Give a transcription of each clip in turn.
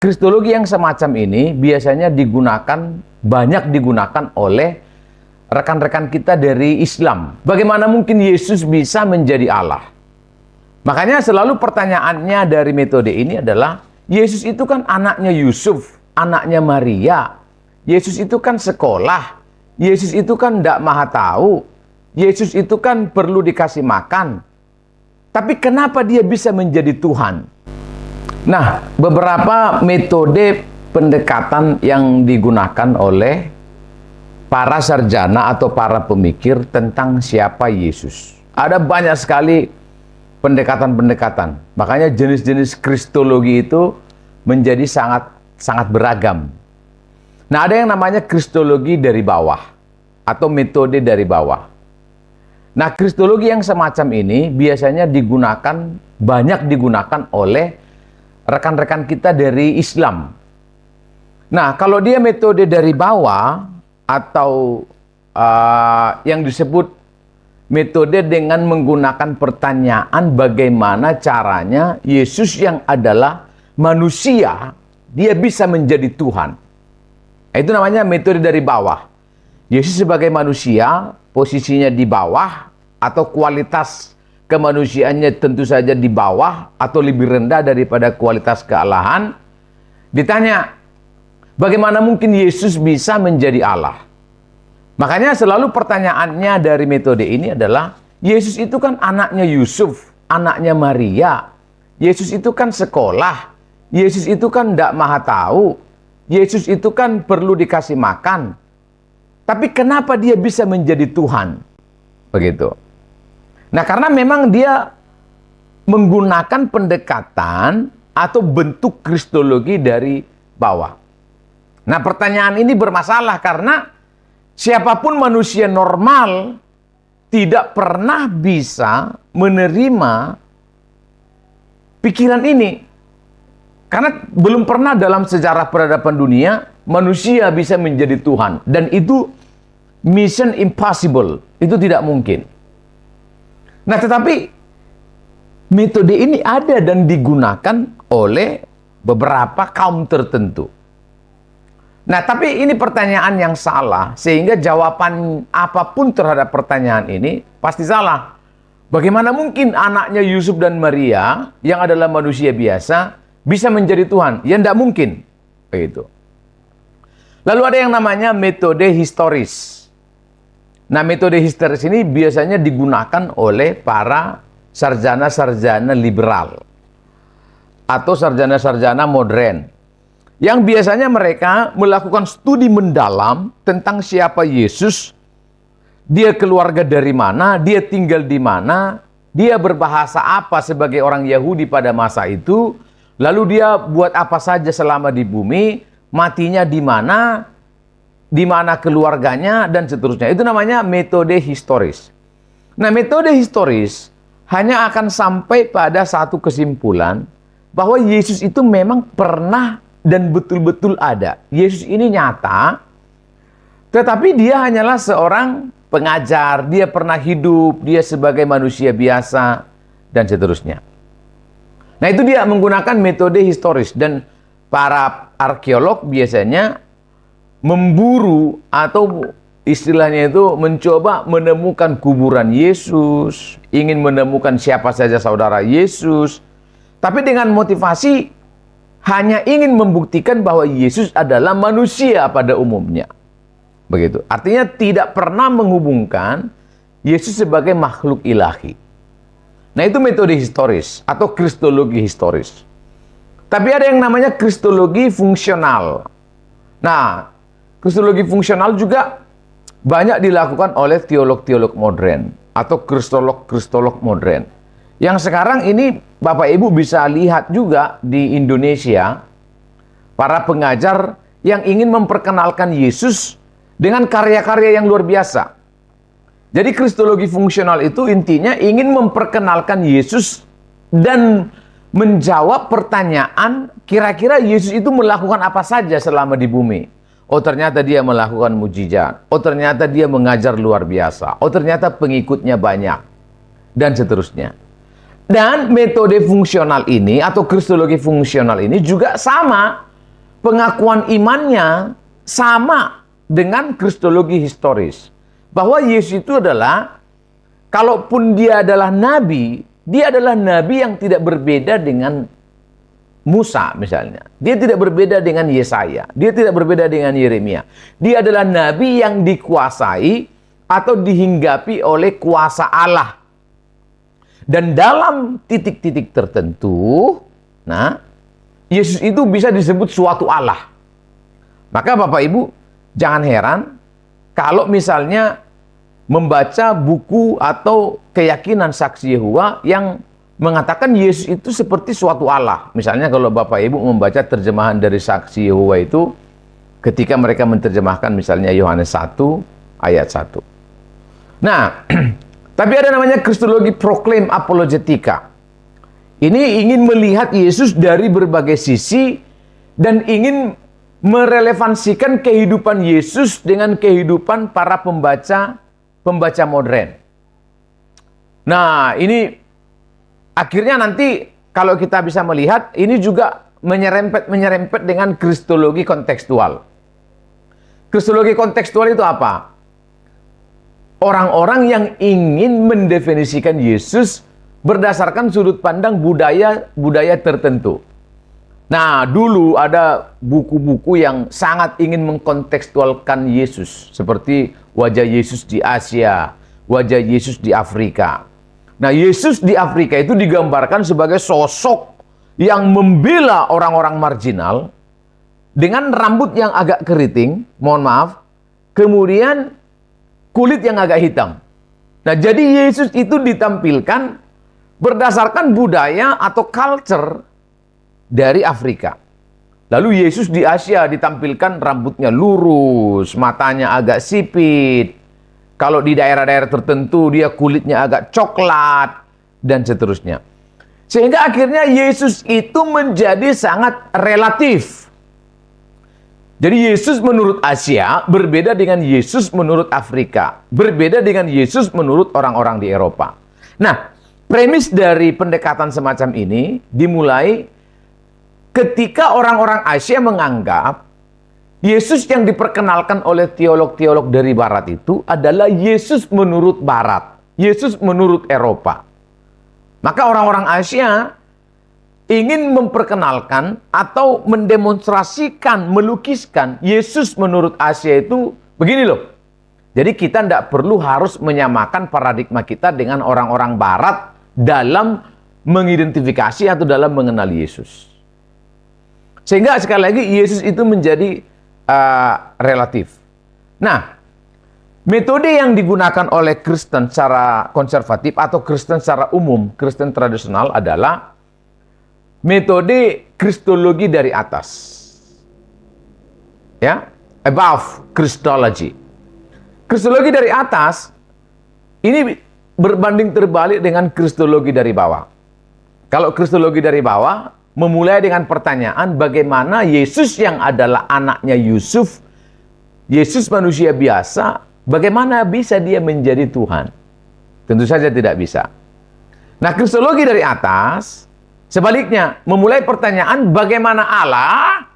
Kristologi yang semacam ini biasanya banyak digunakan oleh rekan-rekan kita dari Islam. Bagaimana mungkin Yesus bisa menjadi Allah? Makanya selalu pertanyaannya dari metode ini adalah, Yesus itu kan anaknya Yusuf, anaknya Maria. Yesus itu kan sekolah. Yesus itu kan tidak maha tahu. Yesus itu kan perlu dikasih makan. Tapi kenapa dia bisa menjadi Tuhan? Nah, beberapa metode pendekatan yang digunakan oleh para sarjana atau para pemikir tentang siapa Yesus. Ada banyak sekali pendekatan-pendekatan. Makanya jenis-jenis kristologi itu menjadi sangat beragam. Nah, ada yang namanya kristologi dari bawah atau metode dari bawah. Nah, kristologi yang semacam ini biasanya banyak digunakan oleh rekan-rekan kita dari Islam. Nah, kalau dia metode dari bawah atau yang disebut metode dengan menggunakan pertanyaan bagaimana caranya Yesus yang adalah manusia, dia bisa menjadi Tuhan. Itu namanya metode dari bawah. Yesus sebagai manusia, posisinya di bawah, atau kualitas kemanusiaannya tentu saja di bawah atau lebih rendah daripada kualitas kealahan. Ditanya, bagaimana mungkin Yesus bisa menjadi Allah? Makanya selalu pertanyaannya dari metode ini adalah, Yesus itu kan anaknya Yusuf, anaknya Maria. Yesus itu kan sekolah. Yesus itu kan tidak maha tahu. Yesus itu kan perlu dikasih makan. Tapi kenapa dia bisa menjadi Tuhan? Begitu. Nah, karena memang dia menggunakan pendekatan atau bentuk kristologi dari bawah. Nah, pertanyaan ini bermasalah karena siapapun manusia normal tidak pernah bisa menerima pikiran ini. Karena belum pernah dalam sejarah peradaban dunia manusia bisa menjadi Tuhan. Dan itu mission impossible. Itu tidak mungkin. Nah, tetapi metode ini ada dan digunakan oleh beberapa kaum tertentu. Nah, tapi ini pertanyaan yang salah, sehingga jawaban apapun terhadap pertanyaan ini pasti salah. Bagaimana mungkin anaknya Yusuf dan Maria, yang adalah manusia biasa, bisa menjadi Tuhan? Ya, tidak mungkin. Begitu. Lalu ada yang namanya metode historis. Nah, metode historis ini biasanya digunakan oleh para sarjana-sarjana liberal atau sarjana-sarjana modern, yang biasanya mereka melakukan studi mendalam tentang siapa Yesus, dia keluarga dari mana, dia tinggal di mana, dia berbahasa apa sebagai orang Yahudi pada masa itu, lalu dia buat apa saja selama di bumi, matinya di mana keluarganya, dan seterusnya. Itu namanya metode historis. Nah, metode historis hanya akan sampai pada satu kesimpulan bahwa Yesus itu memang pernah dan betul-betul ada. Yesus ini nyata, tetapi dia hanyalah seorang pengajar, dia pernah hidup, dia sebagai manusia biasa, dan seterusnya. Nah, itu dia menggunakan metode historis, dan para arkeolog biasanya memburu atau istilahnya itu mencoba menemukan kuburan Yesus, ingin menemukan siapa saja saudara Yesus, tapi dengan motivasi hanya ingin membuktikan bahwa Yesus adalah manusia pada umumnya. Begitu. Artinya tidak pernah menghubungkan Yesus sebagai makhluk ilahi. Nah, itu metode historis atau kristologi historis. Tapi ada yang namanya kristologi fungsional. Nah, kristologi fungsional juga banyak dilakukan oleh teolog-teolog modern atau kristolog-kristolog modern. Yang sekarang ini Bapak Ibu bisa lihat juga di Indonesia, para pengajar yang ingin memperkenalkan Yesus dengan karya-karya yang luar biasa. Jadi kristologi fungsional itu intinya ingin memperkenalkan Yesus dan menjawab pertanyaan, kira-kira Yesus itu melakukan apa saja selama di bumi. Oh, ternyata dia melakukan mujizat. Oh, ternyata dia mengajar luar biasa. Oh, ternyata pengikutnya banyak. Dan seterusnya. Dan metode fungsional ini atau kristologi fungsional ini juga sama pengakuan imannya sama dengan kristologi historis. Bahwa Yesus itu adalah, kalaupun dia adalah nabi, dia adalah nabi yang tidak berbeda dengan Musa misalnya. Dia tidak berbeda dengan Yesaya. Dia tidak berbeda dengan Yeremia. Dia adalah nabi yang dikuasai atau dihinggapi oleh kuasa Allah. Dan dalam titik-titik tertentu, nah, Yesus itu bisa disebut suatu Allah. Maka Bapak Ibu, jangan heran kalau misalnya membaca buku atau keyakinan saksi Yehova yang mengatakan Yesus itu seperti suatu Allah. Misalnya kalau Bapak Ibu membaca terjemahan dari saksi Yehova itu, ketika mereka menerjemahkan misalnya Yohanes 1 ayat 1. Nah, tapi ada namanya kristologi proklaim apologetika. Ini ingin melihat Yesus dari berbagai sisi dan ingin merelevansikan kehidupan Yesus dengan kehidupan para pembaca modern. Nah, ini akhirnya nanti kalau kita bisa melihat, ini juga menyerempet dengan kristologi kontekstual. Kristologi kontekstual itu apa? Orang-orang yang ingin mendefinisikan Yesus berdasarkan sudut pandang budaya tertentu. Nah, dulu ada buku-buku yang sangat ingin mengkontekstualkan Yesus, seperti wajah Yesus di Asia, wajah Yesus di Afrika. Nah, Yesus di Afrika itu digambarkan sebagai sosok yang membela orang-orang marginal dengan rambut yang agak keriting, mohon maaf, kemudian kulit yang agak hitam. Nah, jadi Yesus itu ditampilkan berdasarkan budaya atau culture dari Afrika. Lalu Yesus di Asia ditampilkan rambutnya lurus, matanya agak sipit. Kalau di daerah-daerah tertentu dia kulitnya agak coklat dan seterusnya. Sehingga akhirnya Yesus itu menjadi sangat relatif. Jadi Yesus menurut Asia berbeda dengan Yesus menurut Afrika. Berbeda dengan Yesus menurut orang-orang di Eropa. Nah, premis dari pendekatan semacam ini dimulai ketika orang-orang Asia menganggap Yesus yang diperkenalkan oleh teolog-teolog dari Barat itu adalah Yesus menurut Barat, Yesus menurut Eropa. Maka orang-orang Asia ingin memperkenalkan atau mendemonstrasikan, melukiskan Yesus menurut Asia itu begini loh. Jadi kita tidak perlu harus menyamakan paradigma kita dengan orang-orang Barat dalam mengidentifikasi atau dalam mengenal Yesus. Sehingga sekali lagi Yesus itu menjadi relatif. Nah, metode yang digunakan oleh Kristen secara konservatif atau Kristen secara umum, Kristen tradisional adalah metode kristologi dari atas. Ya, above Christology. Kristologi dari atas ini berbanding terbalik dengan kristologi dari bawah. Kalau kristologi dari bawah memulai dengan pertanyaan bagaimana Yesus yang adalah anaknya Yusuf, Yesus manusia biasa, bagaimana bisa dia menjadi Tuhan? Tentu saja tidak bisa. Nah, kristologi dari atas sebaliknya memulai pertanyaan bagaimana Allah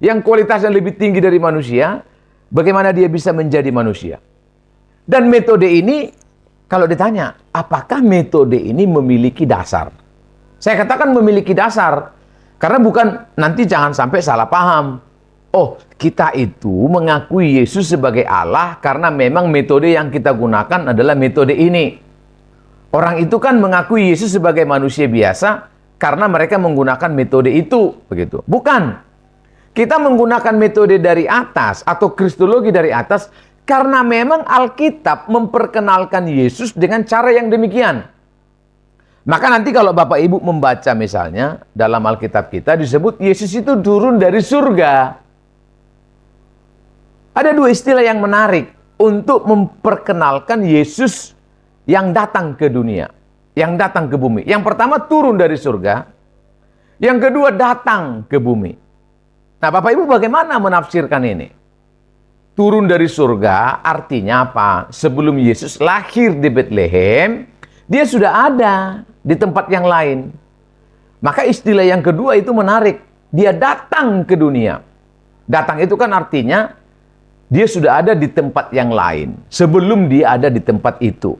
yang kualitasnya lebih tinggi dari manusia, bagaimana dia bisa menjadi manusia? Dan metode ini kalau ditanya, apakah metode ini memiliki dasar? Saya katakan memiliki dasar, karena bukan, nanti jangan sampai salah paham. Oh, kita itu mengakui Yesus sebagai Allah karena memang metode yang kita gunakan adalah metode ini. Orang itu kan mengakui Yesus sebagai manusia biasa karena mereka menggunakan metode itu, begitu. Bukan. Kita menggunakan metode dari atas atau kristologi dari atas karena memang Alkitab memperkenalkan Yesus dengan cara yang demikian. Maka nanti kalau Bapak Ibu membaca misalnya dalam Alkitab kita disebut Yesus itu turun dari surga. Ada dua istilah yang menarik untuk memperkenalkan Yesus yang datang ke dunia, yang datang ke bumi. Yang pertama turun dari surga, yang kedua datang ke bumi. Nah, Bapak Ibu bagaimana menafsirkan ini? Turun dari surga artinya apa? Sebelum Yesus lahir di Bethlehem, dia sudah ada di tempat yang lain. Maka istilah yang kedua itu menarik. dia datang ke dunia. Datang itu kan artinya dia sudah ada di tempat yang lain sebelum dia ada di tempat itu.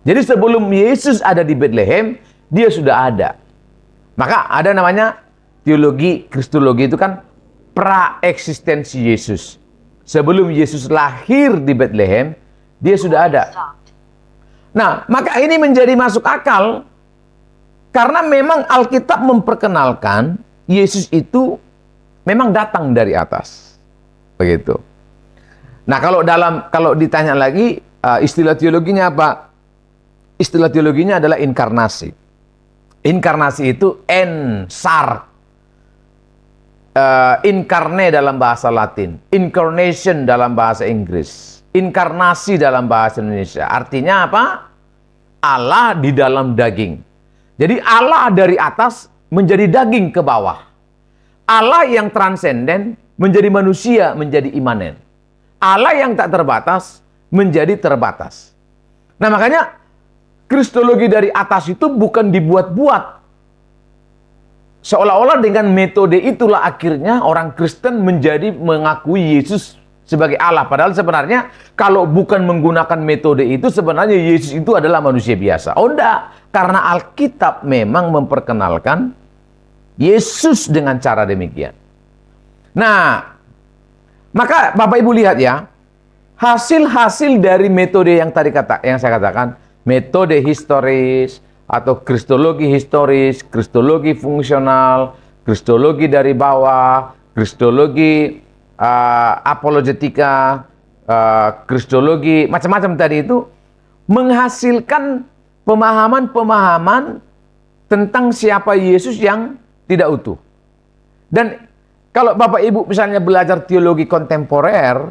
Jadi sebelum Yesus ada di Bethlehem, dia sudah ada. Maka ada namanya teologi Kristologi, itu kan praeksistensi Yesus. Sebelum Yesus lahir di Bethlehem, dia sudah ada. Nah, maka ini menjadi masuk akal karena memang Alkitab memperkenalkan Yesus itu memang datang dari atas. Begitu. Nah, kalau ditanya lagi istilah teologinya apa? Istilah teologinya adalah inkarnasi. Inkarnasi itu ensar. Incarne dalam bahasa Latin, incarnation dalam bahasa Inggris, inkarnasi dalam bahasa Indonesia. Artinya apa? Allah di dalam daging. Jadi Allah dari atas menjadi daging ke bawah. Allah yang transenden menjadi manusia, menjadi imanen. Allah yang tak terbatas menjadi terbatas. Nah, makanya Kristologi dari atas itu bukan dibuat-buat. Seolah-olah dengan metode itulah akhirnya orang Kristen menjadi mengakui Yesus sebagai Allah. Padahal sebenarnya kalau bukan menggunakan metode itu, sebenarnya Yesus itu adalah manusia biasa. Oh enggak, karena Alkitab memang memperkenalkan Yesus dengan cara demikian. Nah, maka Bapak Ibu lihat ya, hasil-hasil dari metode yang saya katakan, metode historis, atau kristologi historis, kristologi fungsional, kristologi dari bawah, kristologi apologetika, kristologi macam-macam tadi itu menghasilkan pemahaman-pemahaman tentang siapa Yesus yang tidak utuh. Dan kalau Bapak Ibu misalnya belajar teologi kontemporer,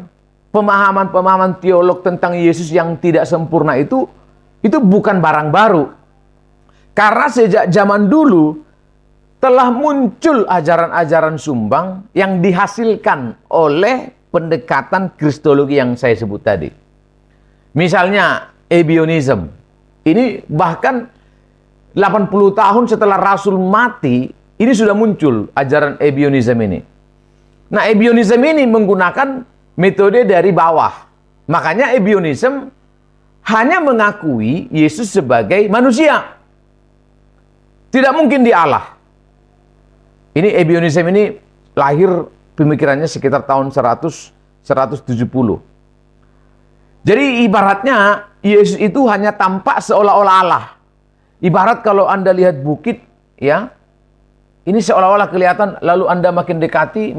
pemahaman-pemahaman teolog tentang Yesus yang tidak sempurna itu bukan barang baru. Karena sejak zaman dulu telah muncul ajaran-ajaran sumbang yang dihasilkan oleh pendekatan kristologi yang saya sebut tadi. Misalnya Ebionism. Ini bahkan 80 tahun setelah Rasul mati, ini sudah muncul ajaran Ebionism ini. Nah, Ebionism ini menggunakan metode dari bawah. Makanya Ebionism hanya mengakui Yesus sebagai manusia. Tidak mungkin dia Allah. Ini Ebionism ini lahir pemikirannya sekitar tahun 170. Jadi ibaratnya Yesus itu hanya tampak seolah-olah Allah. Ibarat kalau Anda lihat bukit, ya, ini seolah-olah kelihatan, lalu Anda makin dekati,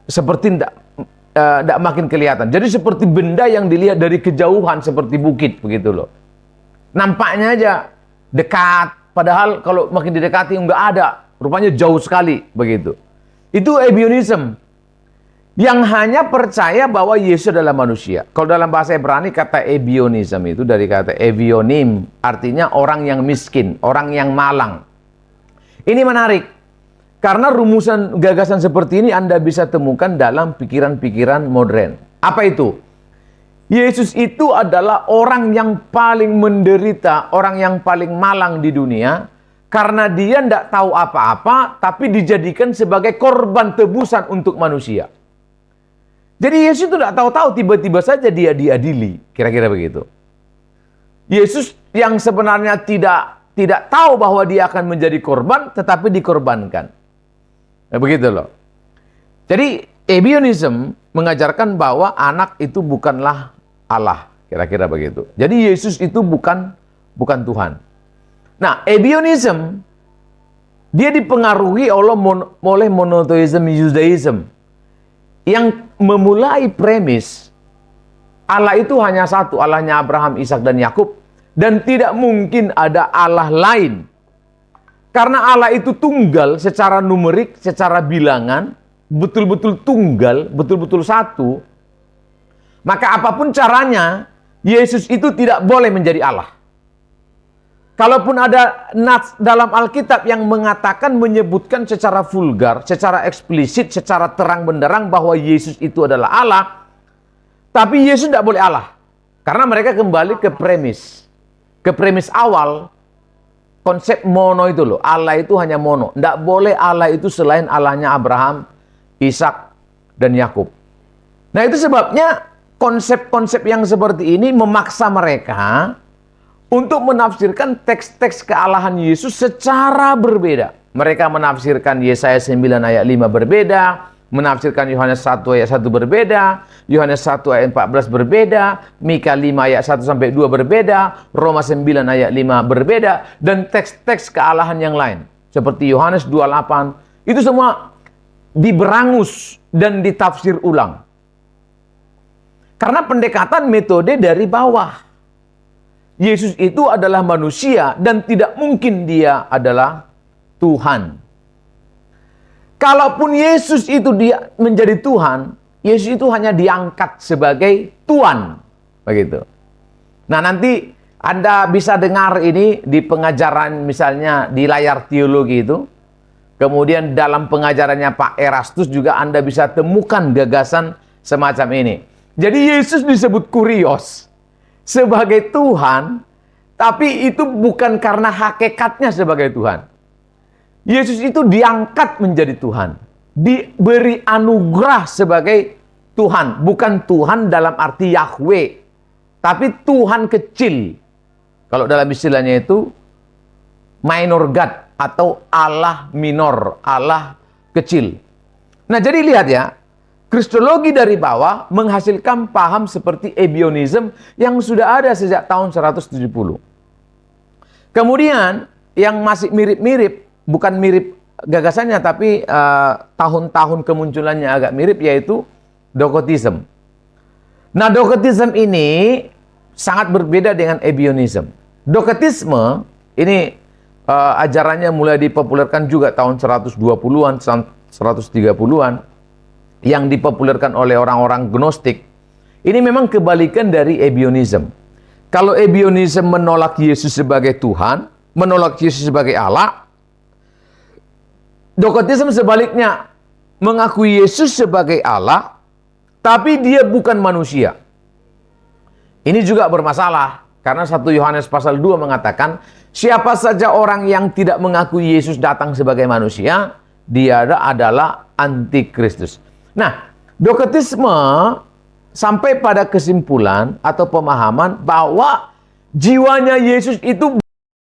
seperti tidak makin kelihatan. Jadi seperti benda yang dilihat dari kejauhan, seperti bukit, begitu loh. Nampaknya aja dekat, padahal kalau makin didekati nggak ada, rupanya jauh sekali, begitu. Itu Ebionism yang hanya percaya bahwa Yesus adalah manusia. Kalau dalam bahasa Ibrani kata Ebionism itu dari kata Evionim, artinya orang yang miskin, orang yang malang. Ini menarik, karena rumusan gagasan seperti ini Anda bisa temukan dalam pikiran-pikiran modern. Apa itu? Yesus itu adalah orang yang paling menderita, orang yang paling malang di dunia, karena dia tidak tahu apa-apa, tapi dijadikan sebagai korban tebusan untuk manusia. Jadi Yesus itu tidak tahu-tahu, tiba-tiba saja dia diadili, kira-kira begitu. Yesus yang sebenarnya tidak tahu bahwa dia akan menjadi korban, tetapi dikorbankan. Nah, begitu loh. Jadi Ebionism mengajarkan bahwa anak itu bukanlah Allah, kira-kira begitu. Jadi Yesus itu bukan Tuhan. Nah, Ebionism dia dipengaruhi oleh monotheism Judaism yang memulai premis Allah itu hanya satu, Allahnya Abraham, Ishak dan Yakub, dan tidak mungkin ada Allah lain. Karena Allah itu tunggal secara numerik, secara bilangan, betul-betul tunggal, betul-betul satu. Maka apapun caranya, Yesus itu tidak boleh menjadi Allah. Kalaupun ada nas dalam Alkitab yang menyebutkan secara vulgar, secara eksplisit, secara terang benderang bahwa Yesus itu adalah Allah, tapi Yesus tidak boleh Allah. Karena mereka kembali ke premis awal. konsep mono itu loh. Allah itu hanya mono. Tidak boleh Allah itu selain Allahnya Abraham, Ishak, dan Yakub. Nah itu sebabnya konsep-konsep yang seperti ini memaksa mereka untuk menafsirkan teks-teks kealahan Yesus secara berbeda. Mereka menafsirkan Yesaya 9 ayat 5 berbeda, menafsirkan Yohanes 1 ayat 1 berbeda, Yohanes 1 ayat 14 berbeda, Mika 5 ayat 1 sampai 2 berbeda, Roma 9 ayat 5 berbeda, dan teks-teks kealahan yang lain seperti Yohanes 2:8 itu semua diberangus dan ditafsir ulang. Karena pendekatan metode dari bawah. Yesus itu adalah manusia dan tidak mungkin dia adalah Tuhan. Kalaupun Yesus itu dia menjadi Tuhan, Yesus itu hanya diangkat sebagai Tuhan. Begitu. Nah, nanti Anda bisa dengar ini di pengajaran misalnya di layar teologi itu. Kemudian dalam pengajarannya Pak Erastus juga Anda bisa temukan gagasan semacam ini. Jadi Yesus disebut kurios sebagai Tuhan, tapi itu bukan karena hakikatnya sebagai Tuhan. Yesus itu diangkat menjadi Tuhan. Diberi anugerah sebagai Tuhan. Bukan Tuhan dalam arti Yahweh, tapi Tuhan kecil. Kalau dalam istilahnya itu minor God atau Allah minor, Allah kecil. Nah jadi lihat ya, Kristologi dari bawah menghasilkan paham seperti Ebionism yang sudah ada sejak tahun 170. Kemudian yang masih mirip-mirip, bukan mirip gagasannya tapi tahun-tahun kemunculannya agak mirip, yaitu Docetism. Nah Docetism ini sangat berbeda dengan Ebionism. Docetisme ini ajarannya mulai dipopulerkan juga tahun 120-an, 130-an, yang dipopulerkan oleh orang-orang Gnostik. Ini memang kebalikan dari Ebionism. Kalau Ebionism menolak Yesus sebagai Tuhan, menolak Yesus sebagai Allah, Docetism sebaliknya mengakui Yesus sebagai Allah, tapi dia bukan manusia. Ini juga bermasalah, karena 1 Yohanes pasal 2 mengatakan, siapa saja orang yang tidak mengakui Yesus datang sebagai manusia, dia adalah antikristus. Nah, Docetisme sampai pada kesimpulan atau pemahaman bahwa jiwanya Yesus itu